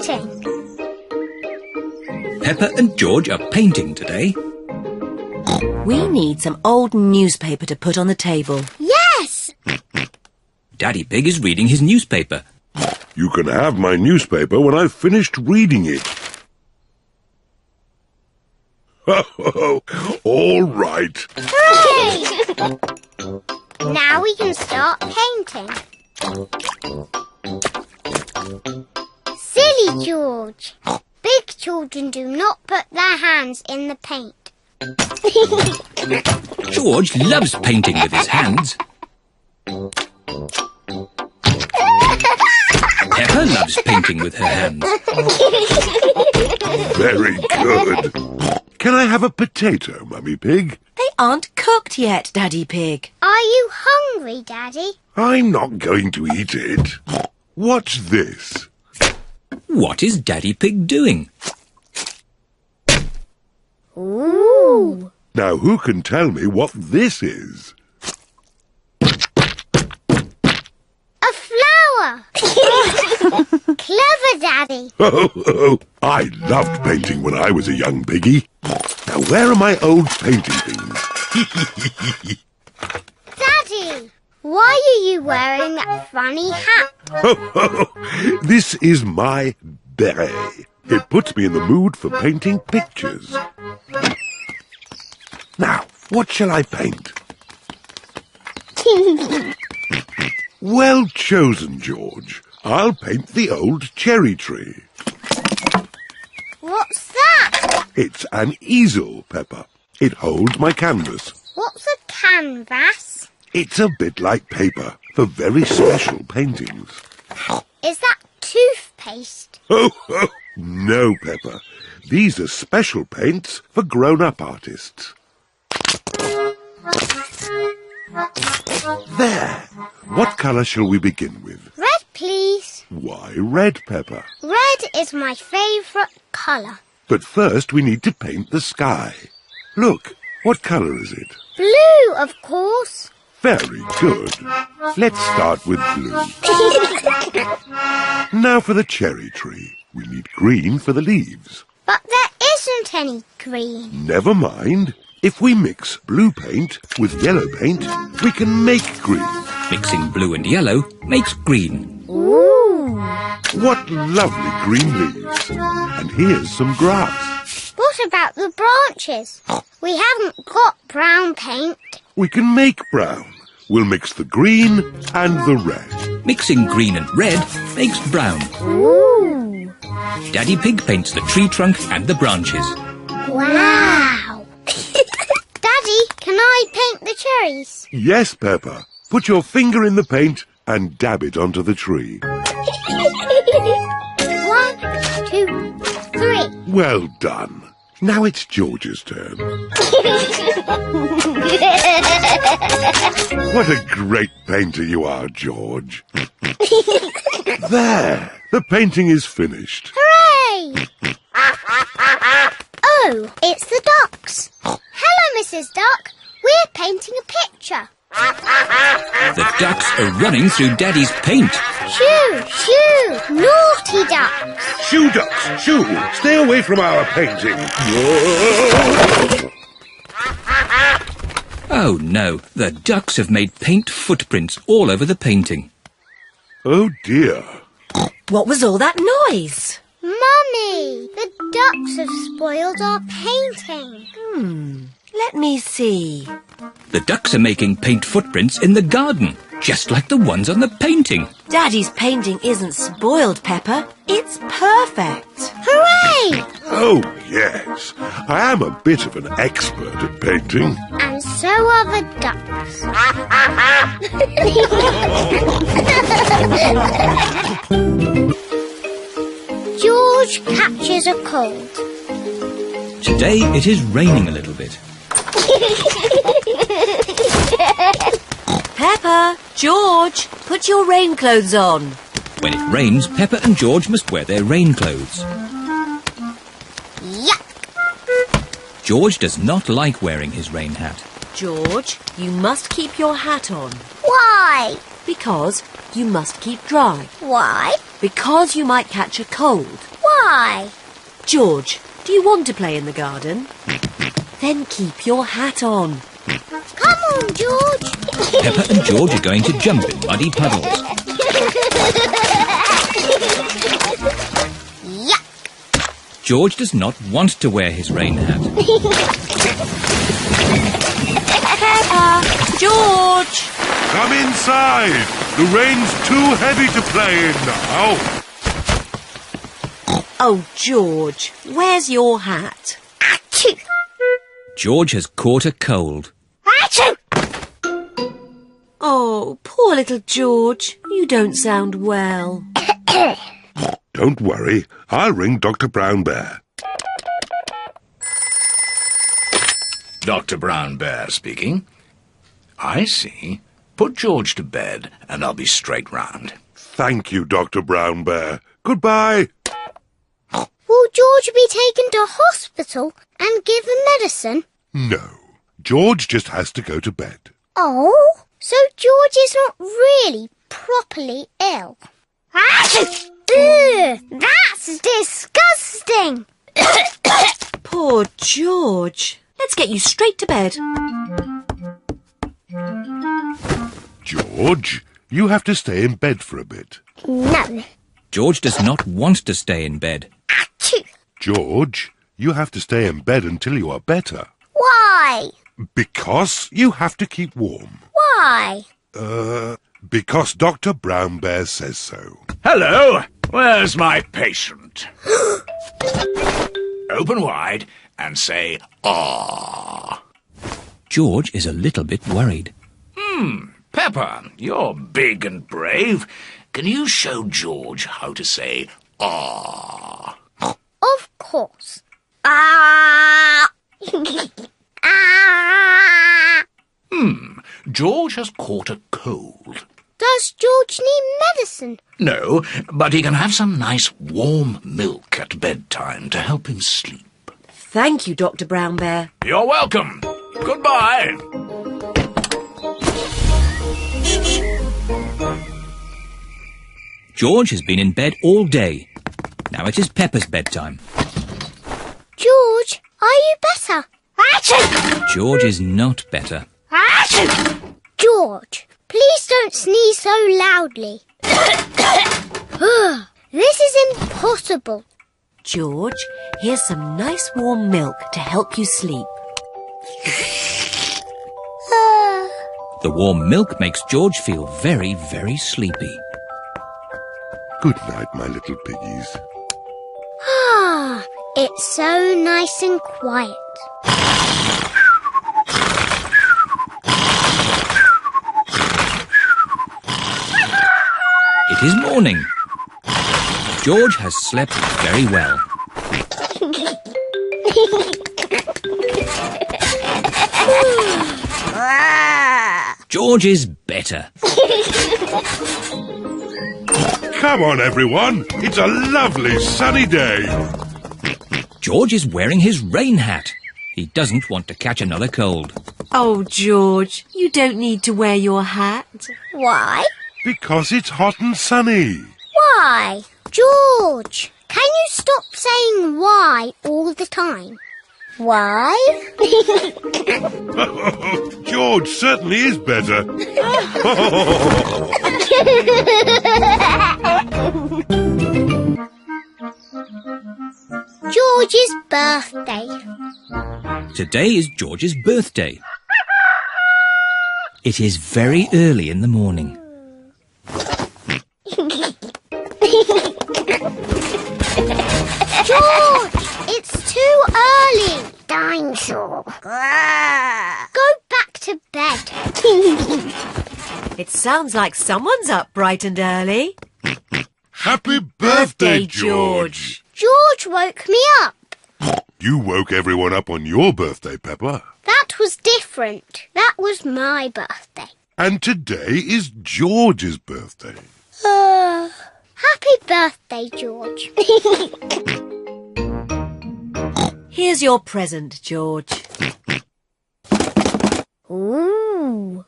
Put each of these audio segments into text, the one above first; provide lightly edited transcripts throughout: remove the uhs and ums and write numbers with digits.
painting? Peppa and George are painting today. We need some old newspaper to put on the table. Yes! Daddy Pig is reading his newspaper. You can have my newspaper when I've finished reading it. All right. Hooray! Now we can start painting. Silly George. Big children do not put their hands in the paint. George loves painting with his hands. Peppa loves painting with her hands. Very good. Can I have a potato, Mummy Pig? They aren't cooked yet, Daddy Pig. Are you hungry, Daddy? I'm not going to eat it. What's this? What is Daddy Pig doing? Ooh! Now, who can tell me what this is? A flower! Clever, Daddy. Oh, I loved painting when I was a young piggy. Now, where are my old painting things? Daddy, why are you wearing that funny hat? This is my beret. It puts me in the mood for painting pictures. Now, what shall I paint? Well chosen, George. I'll paint the old cherry tree. What's that? It's an easel, Peppa. It holds my canvas. What's a canvas? It's a bit like paper for very special paintings. Is that toothpaste? Oh, no, Peppa. These are special paints for grown-up artists. There. What colour shall we begin with? Red, please. Why red, Peppa? Red is my favourite colour. But first we need to paint the sky. Look, what colour is it? Blue, of course. Very good. Let's start with blue. Now for the cherry tree. We need green for the leaves. But there isn't any green. Never mind. If we mix blue paint with yellow paint, we can make green. Mixing blue and yellow makes green. Ooh. What lovely green leaves. And here's some grass. What about the branches? We haven't got brown paint. We can make brown. We'll mix the green and the red. Mixing green and red makes brown. Ooh. Daddy Pig paints the tree trunk and the branches. Wow. Daddy, can I paint the cherries? Yes, Peppa. Put your finger in the paint and dab it onto the tree. 1, 2, 3. Well done. Now it's George's turn. What a great painter you are, George. There. The painting is finished. Hooray! Oh, it's the ducks. Hello, Mrs. Duck. We're painting a picture. The ducks are running through Daddy's paint. Shoo, shoo, naughty ducks. Shoo, ducks, shoo. Stay away from our painting. Whoa. Oh no, the ducks have made paint footprints all over the painting. Oh dear. What was all that noise? Mummy, the ducks have spoiled our painting. Let me see. The ducks are making paint footprints in the garden, just like the ones on the painting. Daddy's painting isn't spoiled, Peppa. It's perfect. Hooray! Oh, yes. I am a bit of an expert at painting. And so are the ducks. George catches a cold. Today it is raining a little bit. Peppa, George, put your rain clothes on. When it rains, Peppa and George must wear their rain clothes. Yuck! George does not like wearing his rain hat. George, you must keep your hat on. Why? Because you must keep dry. Why? Because you might catch a cold. Why? George, do you want to play in the garden? Then keep your hat on. Come on, George. Peppa and George are going to jump in muddy puddles. Yuck. George does not want to wear his rain hat. Peppa! George! Come inside. The rain's too heavy to play in now. Oh, George, where's your hat? Achoo. George has caught a cold. Achoo. Oh, poor little George. You don't sound well. Don't worry. I'll ring Dr. Brown Bear. Dr. Brown Bear speaking. I see. Put George to bed and I'll be straight round. Thank you, Dr. Brown Bear. Goodbye. Will George be taken to hospital and given medicine? No. George just has to go to bed. Oh, so George is not really properly ill. Achoo! Ugh, that's disgusting. Poor George. Let's get you straight to bed. George, you have to stay in bed for a bit. No. George does not want to stay in bed. Achoo. George, you have to stay in bed until you are better. Why? Because you have to keep warm. Why? Because Dr. Brown Bear says so. Hello, where's my patient? Open wide and say, "Ah." George is a little bit worried. Peppa, you're big and brave. Can you show George how to say, "Ah"? Of course. Ah. Ah. George has caught a cold. Does George need medicine? No, but he can have some nice warm milk at bedtime to help him sleep. Thank you, Dr. Brown Bear. You're welcome. Goodbye. George has been in bed all day. Now it is Peppa's bedtime. George, are you better? Achoo! George is not better. Achoo! George, please don't sneeze so loudly. This is impossible. George, here's some nice warm milk to help you sleep. The warm milk makes George feel very, very sleepy. Good night, my little piggies. Ah, it's so nice and quiet. It is morning. George has slept very well. George is better. Come on, everyone. It's a lovely sunny day. George is wearing his rain hat. He doesn't want to catch another cold. Oh, George, you don't need to wear your hat. Why? Because it's hot and sunny. Why? George, can you stop saying why all the time? Why? George certainly is better. George's birthday. Today is George's birthday. It is very early in the morning. George, it's too early. Dinosaur. Go back to bed. It sounds like someone's up bright and early. Happy birthday, George. George woke me up. You woke everyone up on your birthday, Peppa. That was different. That was my birthday. And today is George's birthday. Happy birthday, George. Here's your present, George. Ooh.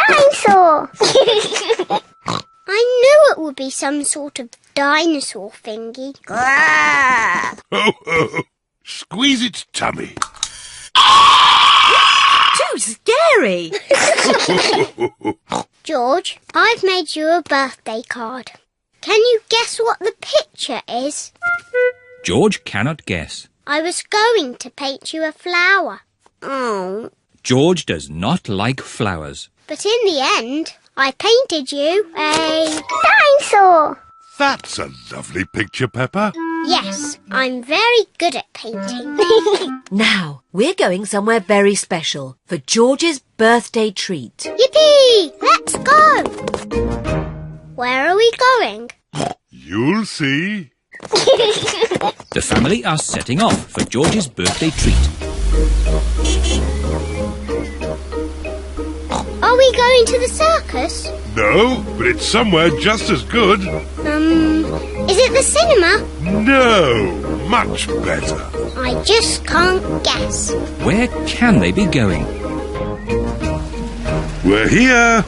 Dinosaur. would be some sort of dinosaur thingy. Ho, ho. Squeeze its tummy. Too scary! George, I've made you a birthday card. Can you guess what the picture is? George cannot guess. I was going to paint you a flower. Oh. George does not like flowers. But in the end, I painted you a dinosaur. That's a lovely picture, Peppa. Yes, I'm very good at painting. Now, we're going somewhere very special for George's birthday treat. Yippee! Let's go! Where are we going? You'll see. The family are setting off for George's birthday treat. Are we going to the circus? No, but it's somewhere just as good. Is it the cinema? No, much better. I just can't guess. Where can they be going? We're here.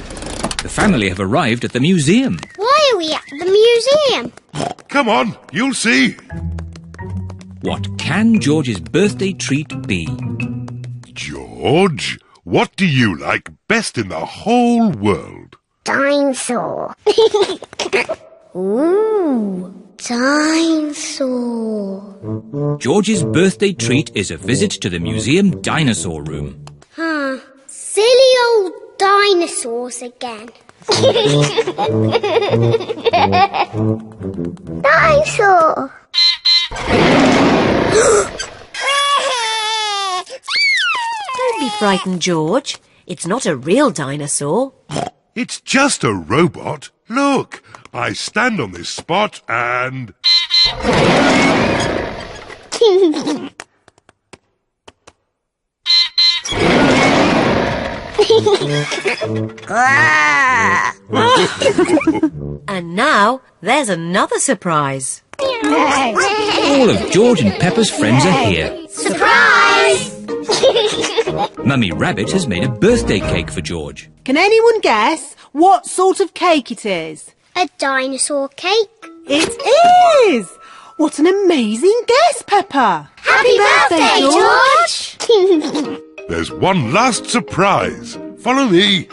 The family have arrived at the museum. Why are we at the museum? Come on, you'll see. What can George's birthday treat be? George, what do you like best in the whole world? Dinosaur. Ooh, dinosaur. George's birthday treat is a visit to the museum dinosaur room. Silly old dinosaurs again. Dinosaur. Don't be frightened, George. It's not a real dinosaur. It's just a robot. Look, I stand on this spot and... And now, there's another surprise. All of George and Peppa's friends are here. Surprise! Mummy Rabbit has made a birthday cake for George. Can anyone guess what sort of cake it is? A dinosaur cake. It is! What an amazing guess, Peppa! Happy birthday, George! There's one last surprise. Follow me.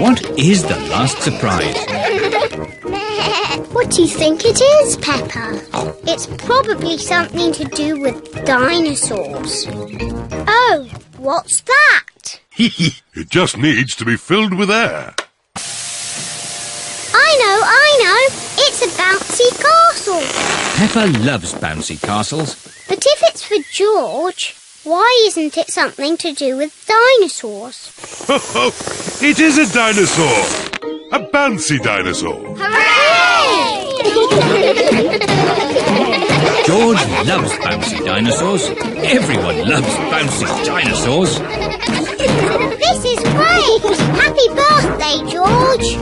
What is the last surprise? What do you think it is, Peppa? It's probably something to do with dinosaurs. Oh, what's that? It just needs to be filled with air. I know. It's a bouncy castle. Peppa loves bouncy castles. But if it's for George, why isn't it something to do with dinosaurs? It is a dinosaur. A bouncy dinosaur. Hooray! George loves bouncy dinosaurs. Everyone loves bouncy dinosaurs. This is great! Happy birthday, George!